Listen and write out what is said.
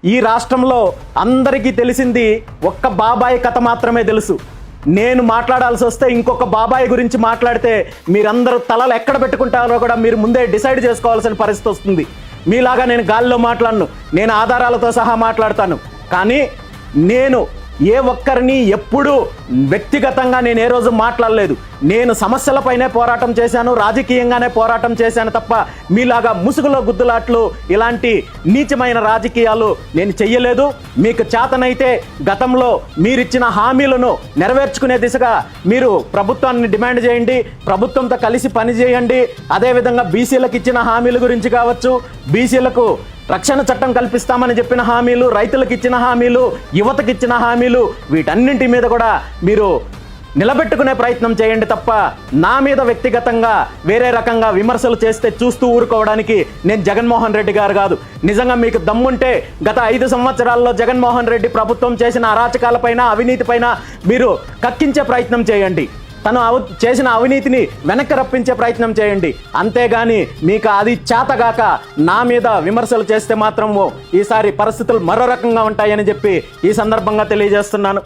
ఈ రాష్ట్రంలో అందరికీ తెలిసింది ఒక్క బాబాయ్ కథ మాత్రమే తెలుసు. నేను మాట్లాడాల్సి వస్తే ఇంకొక బాబాయ్ గురించి మాట్లాడితే మీరందరూ తలలు ఎక్కడ పెట్టుకుంటారో కూడా మీరు ముందే డిసైడ్ చేసుకోవాల్సిన పరిస్థితి వస్తుంది. మీలాగా నేను గాలిలో మాట్లాడను, నేను ఆధారాలతో సహా మాట్లాడతాను. కానీ నేను ఏ ఒక్కరిని ఎప్పుడూ వ్యక్తిగతంగా నేను ఏ రోజు మాట్లాడలేదు. నేను సమస్యలపైనే పోరాటం చేశాను, రాజకీయంగానే పోరాటం చేశాను తప్ప మీలాగా ముసుగులో గుద్దులాట్లు ఇలాంటి నీచమైన రాజకీయాలు నేను చెయ్యలేదు. మీకు చేతనైతే గతంలో మీరిచ్చిన హామీలను నెరవేర్చుకునే దిశగా మీరు ప్రభుత్వాన్ని డిమాండ్ చేయండి, ప్రభుత్వంతో కలిసి పనిచేయండి. అదేవిధంగా బీసీలకు ఇచ్చిన హామీల గురించి కావచ్చు, బీసీలకు రక్షణ చట్టం కల్పిస్తామని చెప్పిన హామీలు, రైతులకు ఇచ్చిన హామీలు, యువతకు ఇచ్చిన హామీలు, వీటన్నింటి మీద కూడా మీరు నిలబెట్టుకునే ప్రయత్నం చేయండి తప్ప నా మీద వ్యక్తిగతంగా వేరే రకంగా విమర్శలు చేస్తే చూస్తూ ఊరుకోవడానికి నేను జగన్మోహన్ రెడ్డి గారు కాదు. నిజంగా మీకు దమ్ముంటే గత 5 సంవత్సరాల్లో జగన్మోహన్ రెడ్డి ప్రభుత్వం చేసిన అరాచకాలపైన, అవినీతిపైన మీరు కక్కించే ప్రయత్నం చేయండి. తను చేసిన అవినీతిని వెనక్కి రప్పించే ప్రయత్నం చేయండి. అంతేగాని మీకు అది చేతగాక నా మీద విమర్శలు చేస్తే మాత్రం ఈసారి పరిస్థితులు మరో రకంగా ఉంటాయని చెప్పి ఈ సందర్భంగా తెలియజేస్తున్నాను.